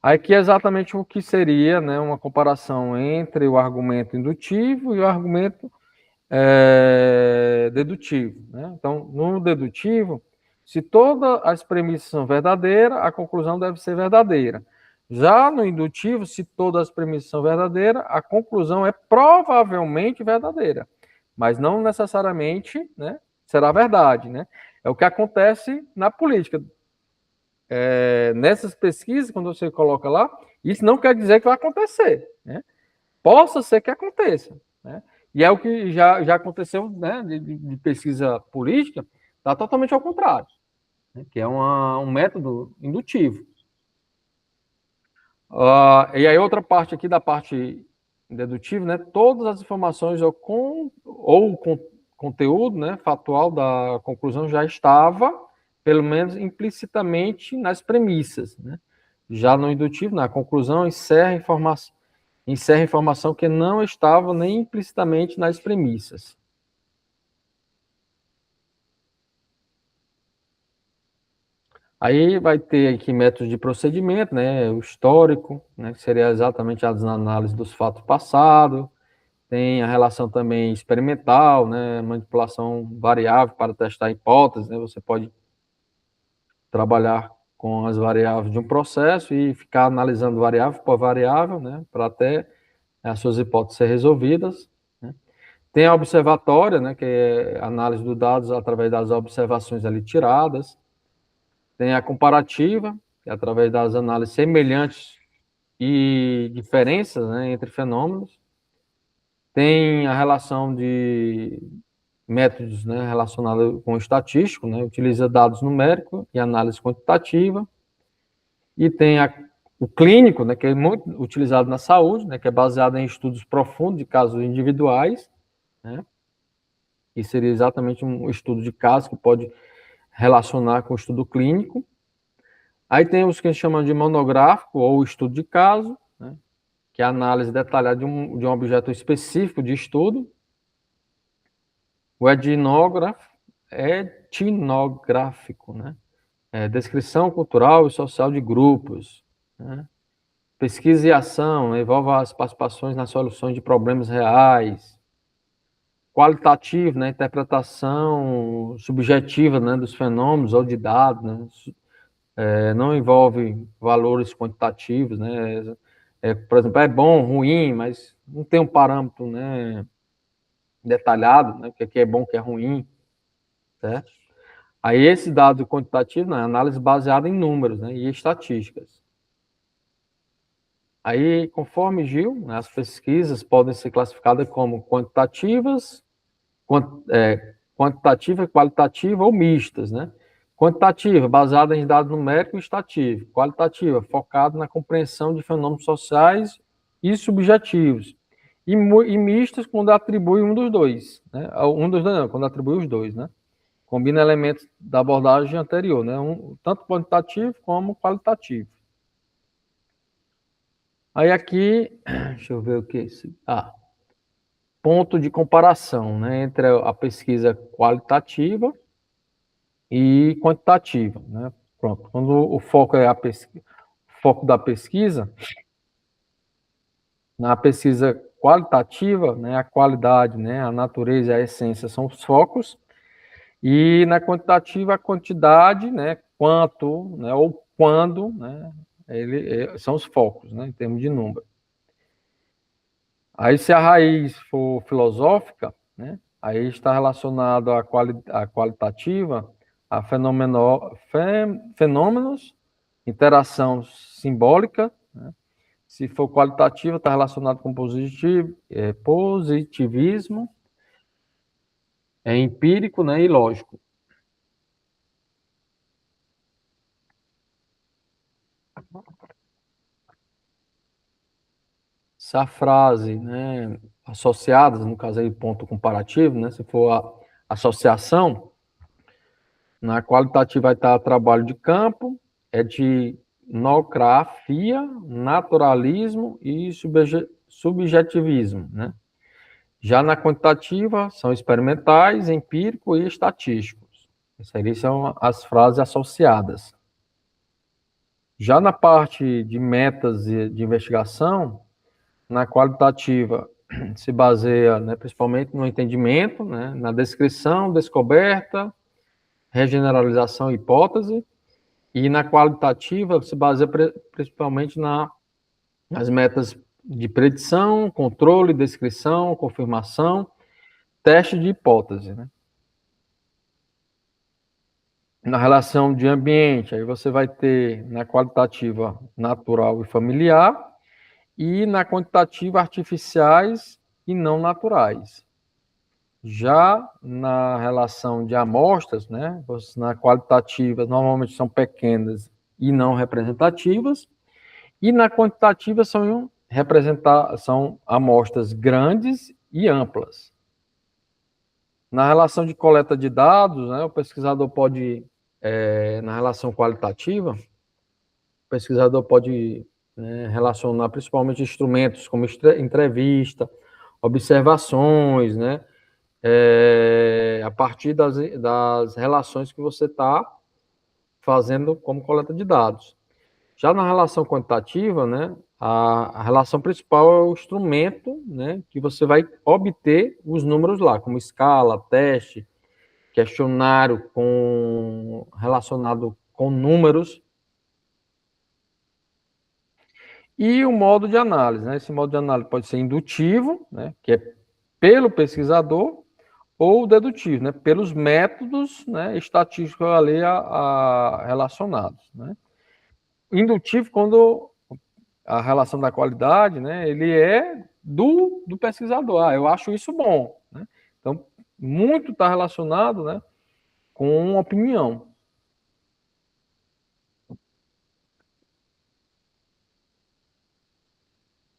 Aqui é exatamente o que seria, né, uma comparação entre o argumento indutivo e o argumento dedutivo, né? Então, no dedutivo, se todas as premissas são verdadeiras, a conclusão deve ser verdadeira. Já no indutivo, se todas as premissas são verdadeiras, a conclusão é provavelmente verdadeira, mas não necessariamente, né, será verdade, né? É o que acontece na política. Nessas pesquisas, quando você coloca lá, isso não quer dizer que vai acontecer, né? Possa ser que aconteça, né? E é o que já aconteceu, né, de pesquisa política, está totalmente ao contrário, né, que é um método indutivo. E aí outra parte aqui da parte dedutiva, né, todas as informações conteúdo, né, factual da conclusão já estava, pelo menos implicitamente, nas premissas, né? Já no indutivo, na conclusão, encerra informação que não estava nem implicitamente nas premissas. Aí vai ter aqui métodos de procedimento, né, o histórico, né, que seria exatamente a análise dos fatos passados, tem a relação também experimental, né, manipulação variável para testar hipóteses, né, você pode trabalhar com as variáveis de um processo e ficar analisando variável por variável, né, para até as suas hipóteses serem resolvidas, né. Tem a observatória, né, que é a análise dos dados através das observações ali tiradas. Tem a comparativa, que é através das análises semelhantes e diferenças, né, entre fenômenos. Tem a relação de métodos, né, relacionados com o estatístico, né, utiliza dados numéricos e análise quantitativa. E tem o clínico, né, que é muito utilizado na saúde, né, que é baseado em estudos profundos de casos individuais, né, que seria exatamente um estudo de caso que pode relacionar com o estudo clínico. Aí tem os que a gente chama de monográfico ou estudo de caso, né, que é a análise detalhada de um objeto específico de estudo. O etnográfico, né, descrição cultural e social de grupos, né. Pesquisa e ação, né, envolve as participações nas soluções de problemas reais. Qualitativo, né, interpretação subjetiva, né, dos fenômenos ou de dados, né, não envolve valores quantitativos, né, por exemplo, é bom, ruim, mas não tem um parâmetro, né, detalhado, né, o que é bom, o que é ruim, certo? Aí esse dado quantitativo, né, análise baseada em números, né, e estatísticas. Aí, conforme Gil, né, as pesquisas podem ser classificadas como quantitativas, quantitativa, qualitativa ou mistas, né? Quantitativa, baseada em dados numéricos e estatísticos. Qualitativa, focada na compreensão de fenômenos sociais e subjetivos. E mistas, quando atribui um dos dois, né? Um dos dois, não, quando atribui os dois, né? Combina elementos da abordagem anterior, né? Tanto quantitativo como qualitativo. Aí aqui, deixa eu ver o que é isso. Ponto de comparação, né? Entre a pesquisa qualitativa e quantitativa, né? Pronto. Quando o foco é o foco da pesquisa, na pesquisa qualitativa, né? A qualidade, né? A natureza e a essência são os focos. E na quantitativa, a quantidade, né, quanto, né, ou quando, né, são os focos, né, em termos de número. Aí, se a raiz for filosófica, né, aí está relacionado à qualitativa, a fenômenos, interação simbólica, né. Se for qualitativa, está relacionado com positivismo, é empírico, né, e lógico. Se a frase, né, associadas, no caso aí, ponto comparativo, né, se for a associação, na qualitativa vai estar trabalho de campo, é de etnografia, naturalismo e subjetivismo, né? Já na quantitativa, são experimentais, empírico e estatísticos. Essas aí são as frases associadas. Já na parte de metas de investigação, na qualitativa se baseia, né, principalmente no entendimento, né, na descrição, descoberta, regeneralização e hipótese, e na qualitativa se baseia principalmente nas metas de predição, controle, descrição, confirmação, teste de hipótese, né? Na relação de ambiente, aí você vai ter na qualitativa natural e familiar, e na quantitativa artificiais e não naturais. Já na relação de amostras, né, na qualitativa normalmente são pequenas e não representativas, e na quantitativa são amostras grandes e amplas. Na relação de coleta de dados, né, o pesquisador pode, na relação qualitativa, o pesquisador pode, né, relacionar principalmente instrumentos como entrevista, observações, né, a partir das relações que você está fazendo como coleta de dados. Já na relação quantitativa, né, a relação principal é o instrumento, né, que você vai obter os números lá, como escala, teste, questionário relacionado com números, e o modo de análise, né? Esse modo de análise pode ser indutivo, né, que é pelo pesquisador, ou dedutivo, né, pelos métodos, né, estatísticos ali relacionados, né. Indutivo, quando a relação da qualidade, né, ele é do pesquisador. Eu acho isso bom, né? Então, muito está relacionado, né, com opinião.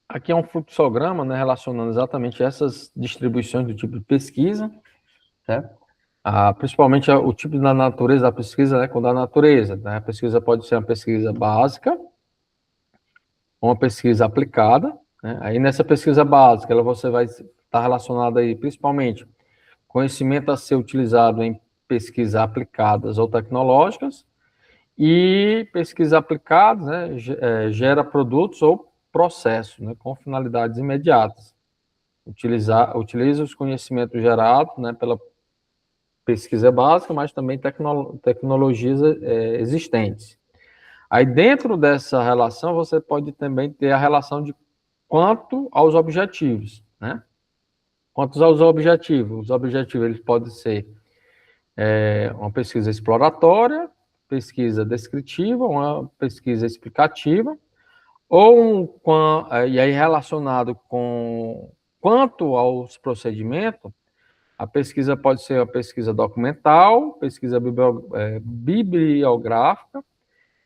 Aqui é um fluxograma, né, relacionando exatamente essas distribuições do tipo de pesquisa, certo? Principalmente o tipo da natureza da pesquisa, né, quando a natureza, né, a pesquisa pode ser uma pesquisa básica, uma pesquisa aplicada, né? Aí nessa pesquisa básica, você vai estar relacionada aí principalmente conhecimento a ser utilizado em pesquisas aplicadas ou tecnológicas, e pesquisa aplicada, né, gera produtos ou processos, né, com finalidades imediatas. Utiliza os conhecimentos gerados, né, pela pesquisa básica, mas também tecnologias existentes. Aí, dentro dessa relação, você pode também ter a relação de quanto aos objetivos, né? Quanto aos objetivos. Os objetivos, eles podem ser uma pesquisa exploratória, pesquisa descritiva, uma pesquisa explicativa, e aí relacionado com quanto aos procedimentos, A pesquisa pode ser a pesquisa documental, pesquisa bibliográfica,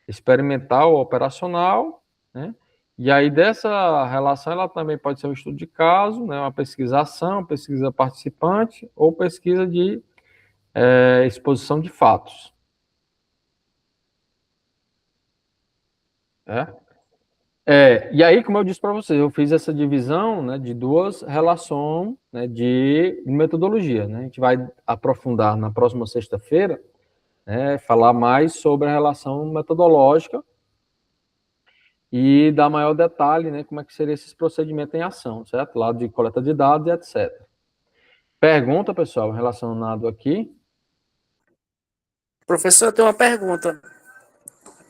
experimental ou operacional, né? E aí dessa relação ela também pode ser um estudo de caso, né? Uma pesquisação, pesquisa participante ou pesquisa de exposição de fatos. E aí, como eu disse para vocês, eu fiz essa divisão, né, de duas relações, né, de metodologia, né? A gente vai aprofundar na próxima sexta-feira, né, falar mais sobre a relação metodológica e dar maior detalhe, né, como é que seria esses procedimentos em ação, certo? Lado de coleta de dados e etc. Pergunta, pessoal, relacionado aqui. Professor, eu tenho uma pergunta.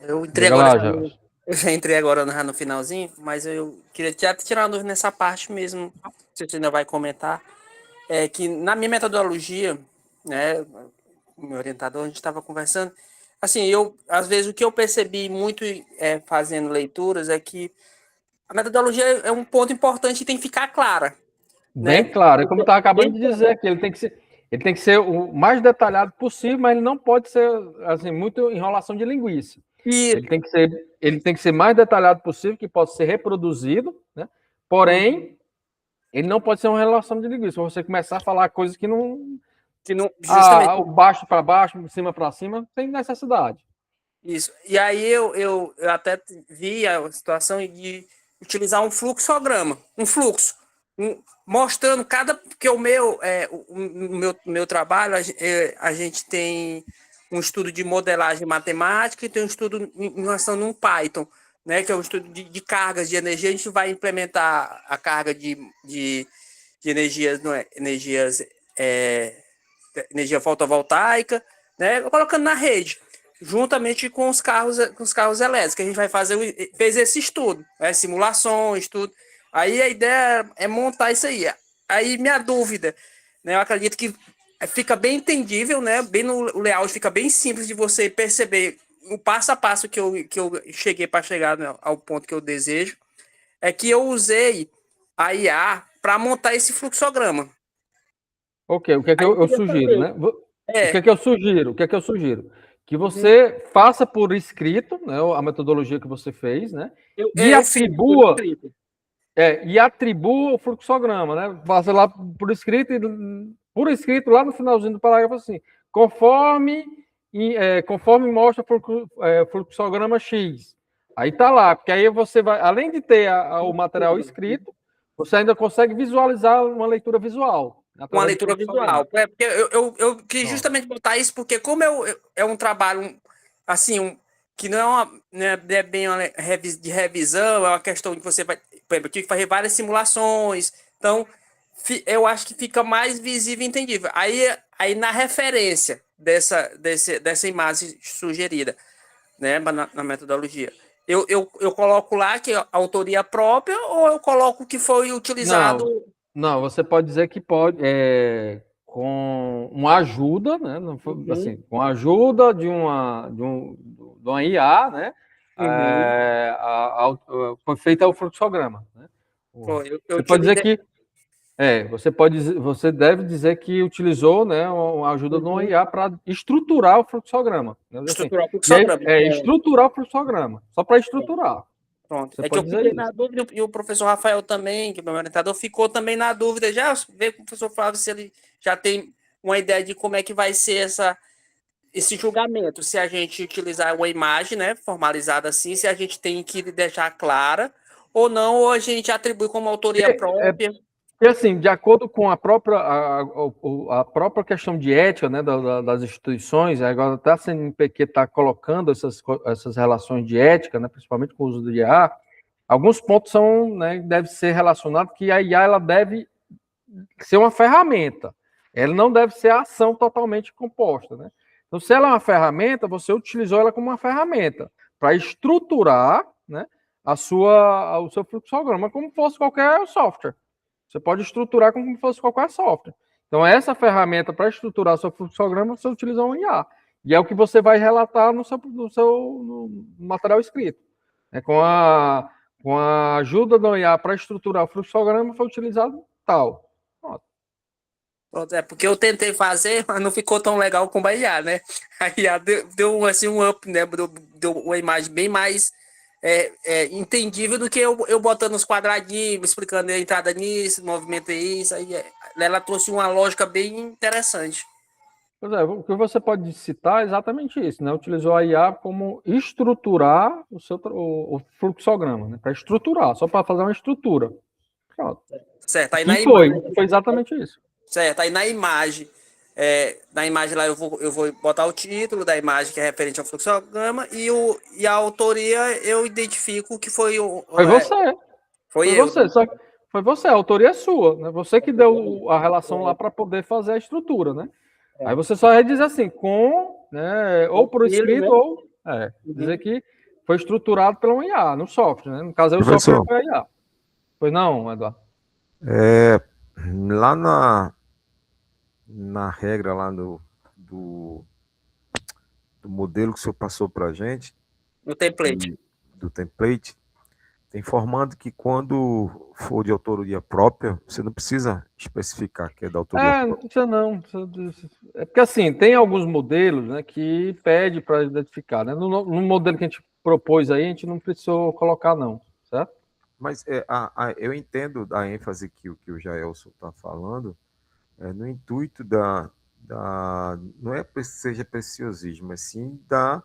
Eu entrei Diga agora, lá, Jefferson. eu já entrei agora no finalzinho, mas eu queria tirar uma dúvida nessa parte mesmo, se você ainda vai comentar, é que na minha metodologia, né, o meu orientador, a gente estava conversando, assim, às vezes, o que eu percebi muito fazendo leituras é que a metodologia é um ponto importante e tem que ficar clara, Bem né? claro, é como eu estava acabando Bem de dizer aqui, ele tem que ser o mais detalhado possível, mas ele não pode ser assim, muito enrolação de linguiça. E Ele tem que ser mais detalhado possível, que possa ser reproduzido, né? Porém, ele não pode ser uma relação de linguiça. Você começar a falar coisas que não. justamente. Baixo para baixo, cima para cima, sem necessidade. Isso. E aí eu até vi a situação de utilizar um fluxograma, um fluxo, mostrando porque o meu trabalho, a gente tem um estudo de modelagem matemática e tem um estudo em relação num Python, né, que é um estudo de cargas de energia. A gente vai implementar a carga de energias, não é, energia fotovoltaica, né, colocando na rede, juntamente com os carros elétricos. A gente vai fez esse estudo, simulações, tudo. Aí a ideia é montar isso aí. Aí minha dúvida, né, eu acredito que fica bem entendível, né, bem no layout, fica bem simples de você perceber o passo a passo que eu cheguei para chegar, né, ao ponto que eu desejo, é que eu usei a IA para montar esse fluxograma. Ok, o que é que eu sugiro, né? O que é que eu sugiro? O que é que eu sugiro? Que você faça por escrito, né, a metodologia que você fez, né? E atribua o fluxograma, né? Faça lá por escrito lá no finalzinho do parágrafo assim, conforme mostra o fluxograma X. Aí tá lá, porque aí você vai, além de ter o material escrito, você ainda consegue visualizar uma leitura visual. Uma leitura visual. Porque eu quis justamente botar isso, porque como é um trabalho assim, que não é bem uma de revisão, é uma questão que você vai, por exemplo, eu tive que fazer várias simulações, então eu acho que fica mais visível e entendível. Aí na referência dessa imagem sugerida, né, na metodologia, eu coloco lá que é autoria própria, ou eu coloco que foi utilizado... Não, você pode dizer que pode, com uma ajuda, né? Assim, com a ajuda de uma IA, né? Foi feito o fluxograma. Né? Você pode dizer que você deve dizer que utilizou, né, a ajuda de uma IA para estruturar o fluxograma. Né? Estruturar o fluxograma. Estruturar o fluxograma, só para estruturar. Pronto. É que eu fiquei na dúvida, e o professor Rafael também, que é meu orientador, ficou também na dúvida. Já veio com o professor Flávio se ele já tem uma ideia de como é que vai ser esse julgamento. Se a gente utilizar uma imagem, né, formalizada assim, se a gente tem que deixar clara ou não, ou a gente atribui como autoria própria. E assim, de acordo com a própria questão de ética, né, das instituições, agora até a CNPq está colocando essas relações de ética, né, principalmente com o uso do IA, alguns pontos devem ser relacionados que a IA ela deve ser uma ferramenta, ela não deve ser a ação totalmente composta, né? Então, se ela é uma ferramenta, você utilizou ela como uma ferramenta para estruturar, né, o seu fluxograma como fosse qualquer software. Você pode estruturar como se fosse qualquer software. Então, essa ferramenta para estruturar seu fluxograma, você utiliza um IA. E é o que você vai relatar no material escrito. Com a ajuda do IA para estruturar o fluxograma, foi utilizado tal. Pronto, é porque eu tentei fazer, mas não ficou tão legal como a IA, né? A IA deu assim, um up, né? Deu uma imagem bem mais entendível do que eu botando os quadradinhos, explicando a entrada nisso, movimento é isso. Aí, ela trouxe uma lógica bem interessante. Pois é, o que você pode citar é exatamente isso, né? Utilizou a IA como estruturar o fluxograma, né? Para estruturar, só para fazer uma estrutura. Pronto. Certo, aí E foi exatamente isso. Certo, aí na imagem lá eu vou botar o título da imagem que é referente ao fluxograma e a autoria eu identifico que foi Foi você. Foi Foi eu. você, só que foi você, a autoria é sua, né? Você que deu a relação lá para poder fazer a estrutura, né? Aí você só vai dizer assim, né, ou por escrito, ou dizer que foi estruturado pela IA, no software, né? No caso, aí o software foi a IA. Pois não, Eduardo? Lá na regra lá do modelo que o senhor passou para a gente, No template. do template, tem informando que quando for de autoria própria, você não precisa especificar que é da autoria própria. Não precisa não. É porque assim, tem alguns modelos, né, que pede para identificar, né? No modelo que a gente propôs aí, a gente não precisou colocar não, certo? Mas eu entendo a ênfase que o Jaelson está falando, no intuito não é que seja preciosismo, mas sim da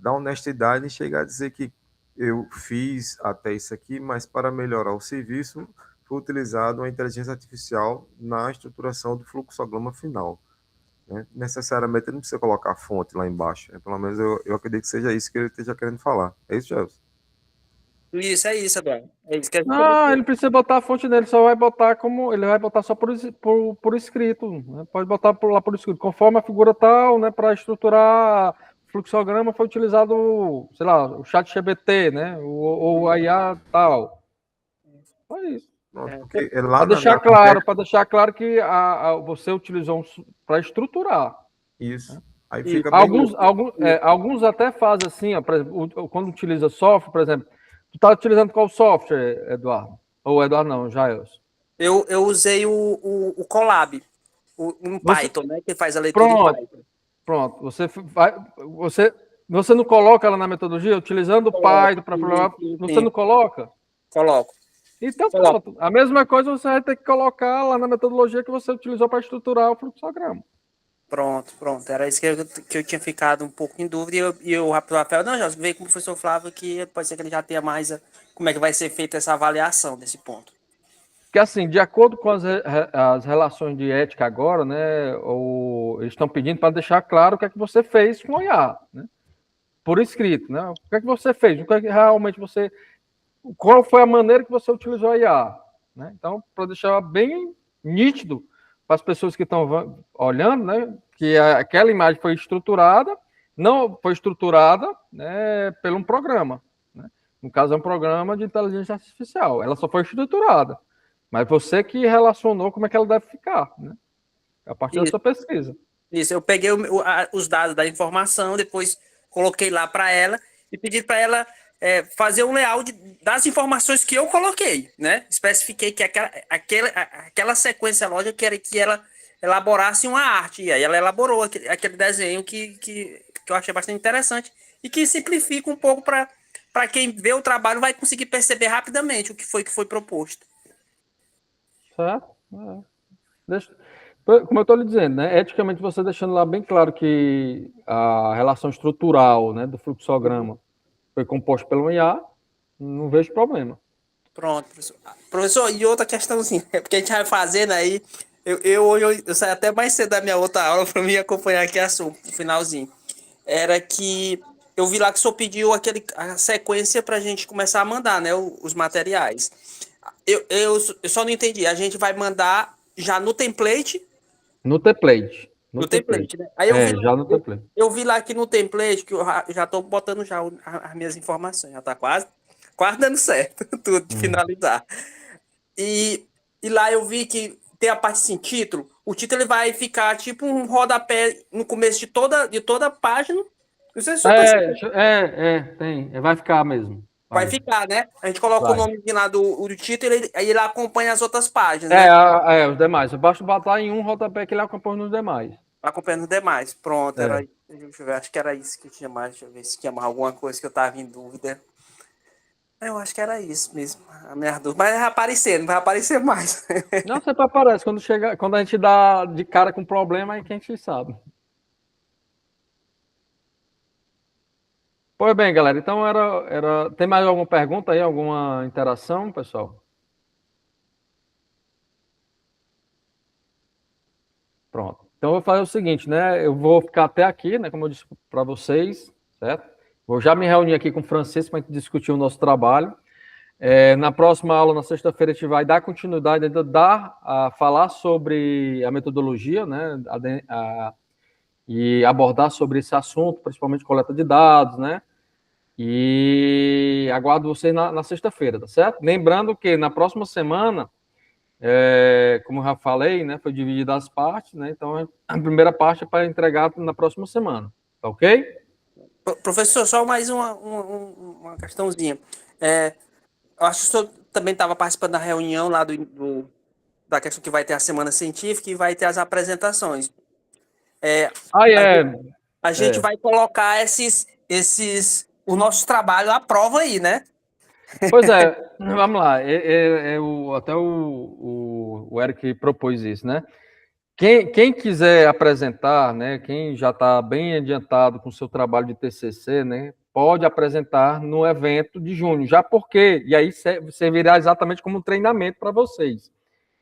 honestidade em chegar a dizer que eu fiz até isso aqui, mas para melhorar o serviço foi utilizado a inteligência artificial na estruturação do fluxograma final. Né? Necessariamente não precisa colocar a fonte lá embaixo. Pelo menos eu acredito que seja isso que ele esteja querendo falar. É isso, Jaelson? Isso, é isso, Eduardo. É isso que a gente Não, ele precisa botar a fonte dele, só vai botar ele vai botar só por escrito, né? Pode botar lá por escrito, conforme a figura tal, né, para estruturar fluxograma foi utilizado, sei lá, o chat GBT, né, ou a IA tal. Foi isso. Para deixar claro que você utilizou para estruturar. Isso. Né? Aí fica alguns até fazem assim, ó, por exemplo, quando utiliza software, por exemplo, tu está utilizando qual software, Eduardo? Ou Eduardo não, Jailson? Eu usei o Colab, um Python, né? Que faz a leitura em Python. Pronto. Você não coloca ela na metodologia utilizando o Python para programar? Você não coloca? Coloco. Então, pronto. A mesma coisa você vai ter que colocar lá na metodologia que você utilizou para estruturar o fluxograma. Pronto. Era isso que eu tinha ficado um pouco em dúvida. E o Rafael, não, já veio com o professor Flávio que pode ser que ele já tenha mais como é que vai ser feita essa avaliação desse ponto. Porque, assim, de acordo com as relações de ética agora, né, eles estão pedindo para deixar claro o que é que você fez com o IA, né? Por escrito, né? O que é que você fez? O que é que realmente você... Qual foi a maneira que você utilizou a IA? Né? Então, para deixar bem nítido para as pessoas que estão olhando, né, que aquela imagem foi estruturada, não foi estruturada, né, por um programa. Né? No caso, é um programa de inteligência artificial. Ela só foi estruturada. Mas você que relacionou como é que ela deve ficar, né? A partir da sua pesquisa. Isso, eu peguei os dados da informação, depois coloquei lá para ela e pedi para ela fazer um layout das informações que eu coloquei, né? Especifiquei que aquela sequência lógica queria que ela elaborasse uma arte, e aí ela elaborou aquele desenho que eu achei bastante interessante e que simplifica um pouco para quem vê o trabalho vai conseguir perceber rapidamente o que foi proposto. Certo? Como eu estou lhe dizendo, né? Eticamente você deixando lá bem claro que a relação estrutural, né, do fluxograma foi composto pelo IA, não vejo problema. Pronto, professor. Professor, e outra questãozinha, porque a gente vai fazendo aí, hoje eu saio até mais cedo da minha outra aula para me acompanhar aqui o finalzinho. Era que eu vi lá que o senhor pediu a sequência para a gente começar a mandar, né, os materiais. Eu só não entendi, a gente vai mandar já no template? No template. No template, né? Aí já no template. Eu vi lá que no template, que eu já estou botando já as minhas informações, já está quase dando certo, tudo, de finalizar. E lá eu vi que tem a parte sem título, o título ele vai ficar tipo um rodapé no começo de toda a página. Não sei se tem, vai ficar mesmo. Vai ficar, né? A gente coloca o nome lá do título e aí ele acompanha as outras páginas, né? Os demais. Basta botar em um rodapé que ele acompanha nos demais. Acompanhando os demais. Pronto, era. Deixa eu ver, acho que era isso que eu tinha mais. Deixa eu ver se tinha mais alguma coisa que eu tava em dúvida. Eu acho que era isso mesmo. A minha dúvida. Mas vai aparecer, não vai aparecer mais. Não, sempre aparece. Quando a gente dá de cara com problema, aí que a gente sabe. Pois bem, galera. Então tem mais alguma pergunta aí, alguma interação, pessoal? Pronto. Então eu vou fazer o seguinte, né? Eu vou ficar até aqui, né? Como eu disse para vocês, certo? Vou já me reunir aqui com o Francisco para a gente discutir o nosso trabalho. Na próxima aula, na sexta-feira, a gente vai dar continuidade, a falar sobre a metodologia, né? E abordar sobre esse assunto, principalmente coleta de dados, né? E aguardo vocês na sexta-feira, tá certo? Lembrando que na próxima semana, como eu já falei, né? Foi dividida as partes, né? Então a primeira parte é para entregar na próxima semana, tá ok? Professor, só mais uma questãozinha. Eu acho que o senhor também estava participando da reunião lá da questão que vai ter a semana científica e vai ter as apresentações. A gente vai colocar o nosso trabalho à prova aí, né? Pois é, vamos lá. Até o Eric propôs isso, né? Quem quiser apresentar, né? Quem já está bem adiantado com o seu trabalho de TCC, né? Pode apresentar no evento de junho, já porque, e aí servirá exatamente como um treinamento para vocês,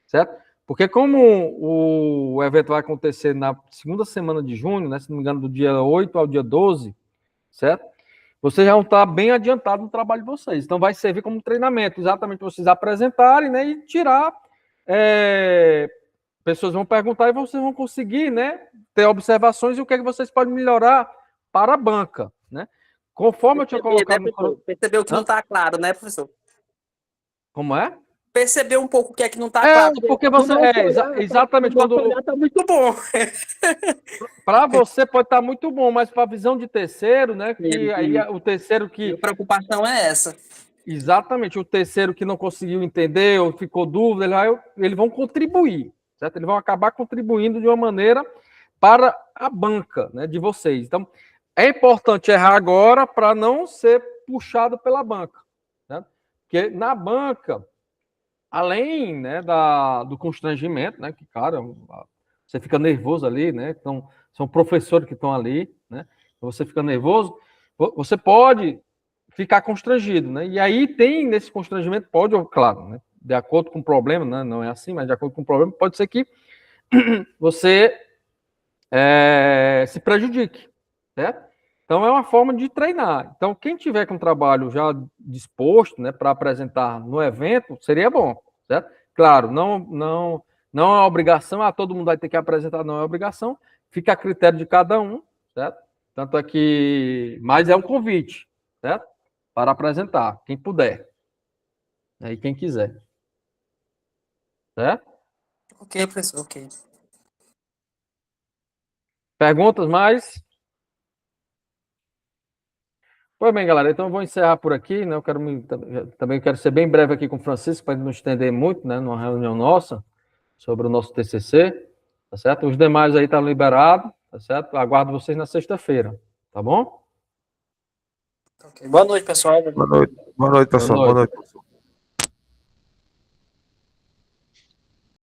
certo? Porque como o evento vai acontecer na segunda semana de junho, né? Se não me engano, do dia 8 ao dia 12, certo? Vocês já vão estar bem adiantados no trabalho de vocês. Então, vai servir como treinamento, exatamente para vocês apresentarem, né? E tirar... pessoas vão perguntar e vocês vão conseguir, né? Ter observações e o que é que vocês podem melhorar para a banca, né? Conforme eu tinha colocado... Percebeu que não está claro, né, professor? Como é? Percebeu um pouco o que é que não está claro. Porque você... exatamente. Quando está muito bom. Para você pode estar muito bom, mas para a visão de terceiro, né? Que aí o terceiro que... A preocupação é essa. Exatamente. O terceiro que não conseguiu entender ou ficou dúvida, eles vão contribuir, certo? Eles vão acabar contribuindo de uma maneira para a banca, né, de vocês. Então, é importante errar agora para não ser puxado pela banca, certo? Porque na banca, além, né, do constrangimento, né, que, cara, você fica nervoso ali, né, então, são professores que estão ali, né, você fica nervoso, você pode ficar constrangido, né, e aí tem nesse constrangimento, pode, claro, né, de acordo com o problema, né, não é assim, mas de acordo com o problema, pode ser que você se prejudique, certo? Então, é uma forma de treinar. Então, quem tiver com o trabalho já disposto, né, para apresentar no evento, seria bom, certo? Claro, não é uma obrigação, todo mundo vai ter que apresentar, não é obrigação, fica a critério de cada um, certo? Tanto é que, mas é um convite, certo? Para apresentar, quem puder, né, e quem quiser, certo? Ok, professor, ok. Perguntas mais? Pois bem, galera, então eu vou encerrar por aqui, né? Também quero ser bem breve aqui com o Francisco, para não estender muito, né? Numa reunião nossa, sobre o nosso TCC, tá certo? Os demais aí estão liberados, tá certo? Aguardo vocês na sexta-feira, tá bom? Okay. Boa noite, pessoal. Boa noite, pessoal. Boa noite.